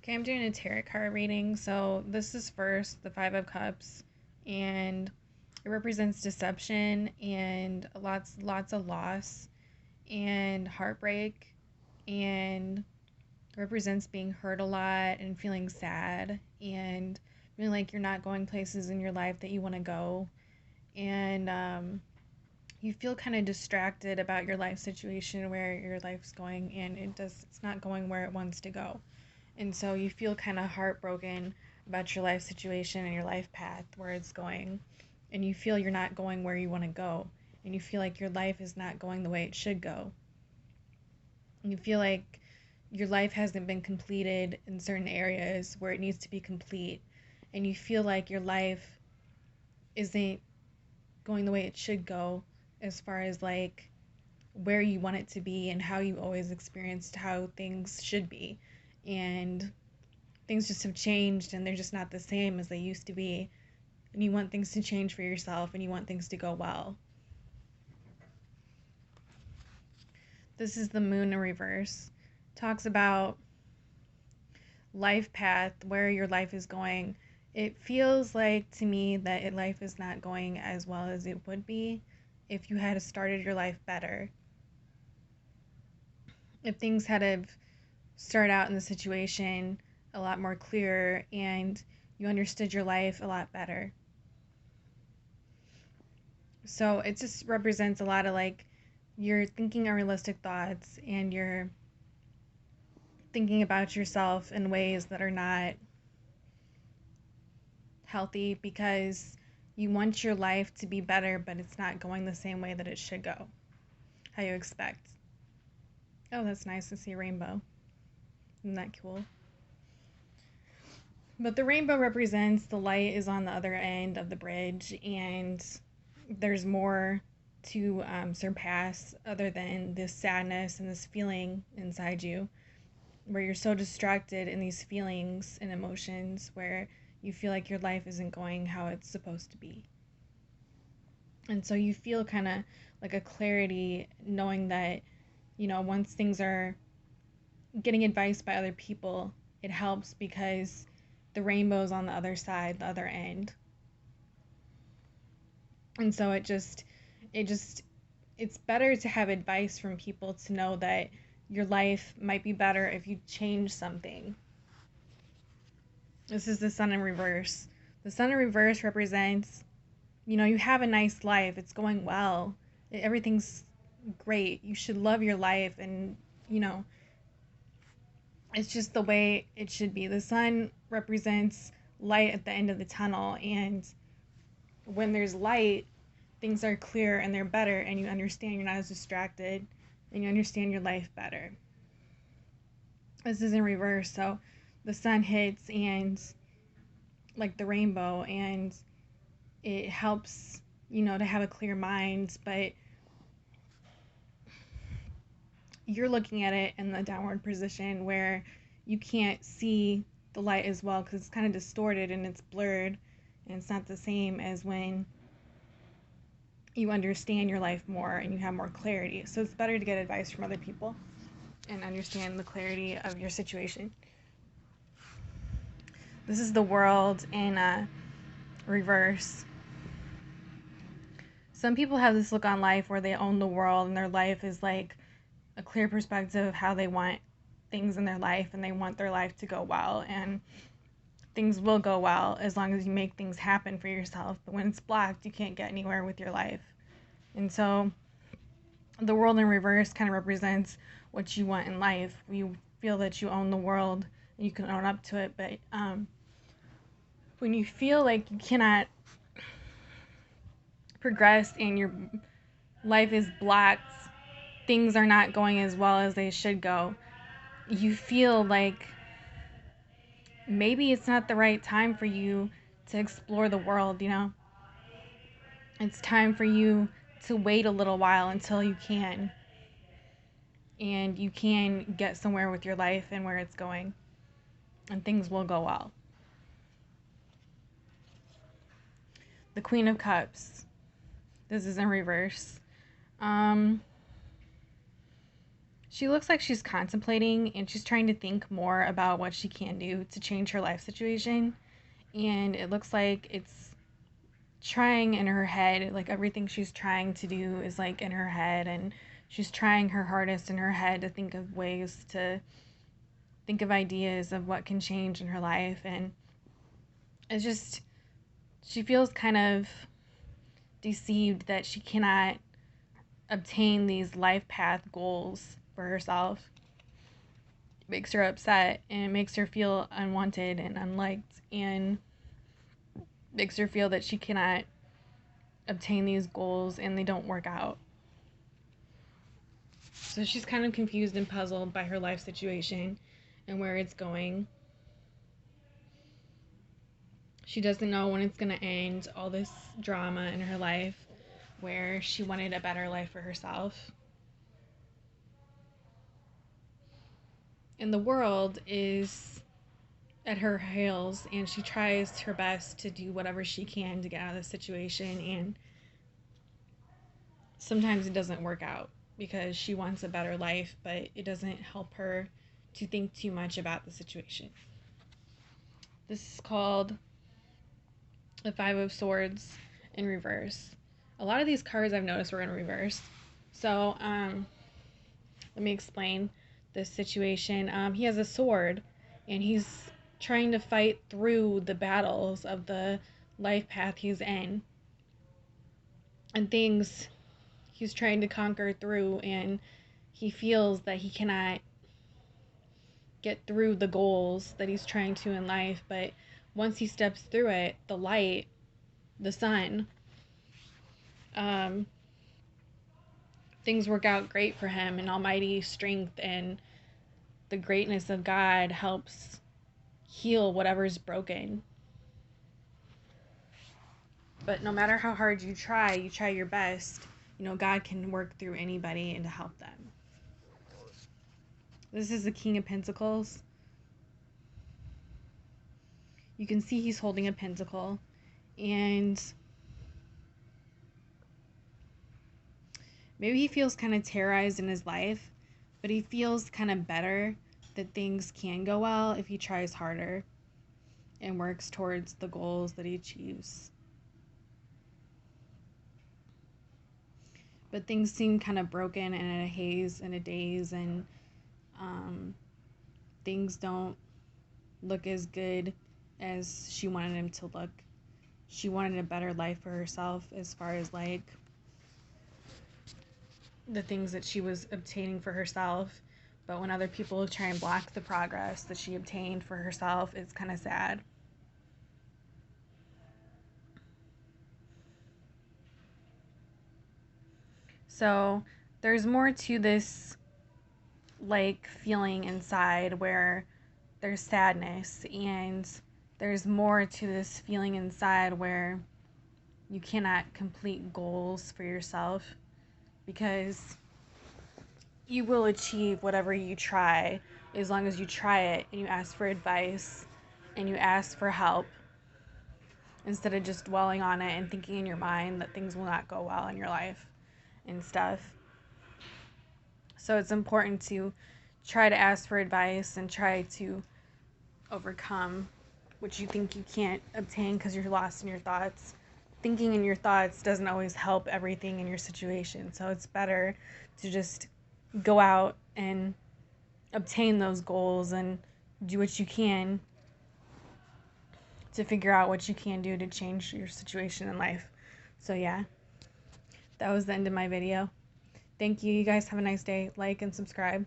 Okay, I'm doing a tarot card reading. So this is first the Five of Cups, and it represents deception and lots of loss and heartbreak, and represents being hurt a lot and feeling sad and feeling like you're not going places in your life that you want to go, and you feel kind of distracted about your life situation, where your life's going, and it's not going where it wants to go. And so you feel kind of heartbroken about your life situation and your life path, where it's going. And you feel you're not going where you want to go. And you feel like your life is not going the way it should go. And you feel like your life hasn't been completed in certain areas where it needs to be complete. And you feel like your life isn't going the way it should go, as far as like where you want it to be and how you always experienced how things should be. And things just have changed, and they're just not the same as they used to be. And you want things to change for yourself, and you want things to go well. This is the Moon in reverse. Talks about life path, where your life is going. It feels like to me that life is not going as well as it would be if you had started your life better. If things had have started out in the situation a lot more clear, and you understood your life a lot better. So it just represents a lot of like, you're thinking unrealistic thoughts, and you're thinking about yourself in ways that are not healthy, because you want your life to be better, but it's not going the same way that it should go, how you expect. Oh, that's nice to see a rainbow. Isn't that cool? But the rainbow represents the light is on the other end of the bridge, and there's more to surpass other than this sadness and this feeling inside you, where you're so distracted in these feelings and emotions, where you feel like your life isn't going how it's supposed to be. And so you feel kind of like a clarity, knowing that, once things are getting advice by other people, it helps because the rainbow's on the other side, the other end. And so it's better to have advice from people, to know that your life might be better if you change something. This is the Sun in reverse. The Sun in reverse represents, you have a nice life, it's going well, everything's great, you should love your life, and it's just the way it should be. The sun represents light at the end of the tunnel, and when there's light, things are clear and they're better, and you understand you're not as distracted, and you understand your life better. This is in reverse, so the sun hits, and like the rainbow, and it helps, to have a clear mind, but you're looking at it in the downward position, where you can't see the light as well, because it's kind of distorted and it's blurred, and it's not the same as when you understand your life more and you have more clarity. So it's better to get advice from other people and understand the clarity of your situation. This is the World in reverse. Some people have this look on life where they own the world, and their life is like a clear perspective of how they want things in their life, and they want their life to go well, and things will go well as long as you make things happen for yourself. But when it's blocked, you can't get anywhere with your life. And so the World in reverse kind of represents what you want in life. You feel that you own the world and you can own up to it, but when you feel like you cannot progress and your life is blocked, things are not going as well as they should go, you feel like maybe it's not the right time for you to explore the world, It's time for you to wait a little while until you can. And you can get somewhere with your life and where it's going. And things will go well. The Queen of Cups. This is in reverse. She looks like she's contemplating and she's trying to think more about what she can do to change her life situation. And it looks like it's trying in her head, like everything she's trying to do is like in her head, and she's trying her hardest in her head to think of ways to think of ideas of what can change in her life. And it's just, she feels kind of deceived that she cannot obtain these life path goals for herself. It makes her upset and it makes her feel unwanted and unliked, and makes her feel that she cannot obtain these goals and they don't work out. So she's kind of confused and puzzled by her life situation and where it's going. She doesn't know when it's going to end, all this drama in her life where she wanted a better life for herself. And the world is at her heels, and she tries her best to do whatever she can to get out of the situation, and sometimes it doesn't work out because she wants a better life, but it doesn't help her to think too much about the situation. This is called the Five of Swords in reverse. A lot of these cards I've noticed were in reverse. So let me explain this situation. He has a sword and he's trying to fight through the battles of the life path he's in, and things he's trying to conquer through, and he feels that he cannot get through the goals that he's trying to in life. But once he steps through it, the light, the sun, things work out great for him, and almighty strength and the greatness of God helps heal whatever's broken. But no matter how hard you try your best, God can work through anybody and to help them. This is the King of Pentacles. You can see he's holding a pentacle, and maybe he feels kind of terrorized in his life, but he feels kind of better that things can go well if he tries harder and works towards the goals that he achieves. But things seem kind of broken and in a haze and a daze, and things don't look as good as she wanted him to look. She wanted a better life for herself as far as like the things that she was obtaining for herself. But when other people try and block the progress that she obtained for herself, it's kind of sad. So there's more to this like feeling inside where there's sadness, and there's more to this feeling inside where you cannot complete goals for yourself, because you will achieve whatever you try as long as you try it and you ask for advice and you ask for help instead of just dwelling on it and thinking in your mind that things will not go well in your life and stuff. So it's important to try to ask for advice and try to overcome what you think you can't obtain because you're lost in your thoughts. Thinking in your thoughts doesn't always help everything in your situation. So it's better to just go out and obtain those goals and do what you can to figure out what you can do to change your situation in life. So yeah, that was the end of my video. Thank you. You guys have a nice day. Like and subscribe.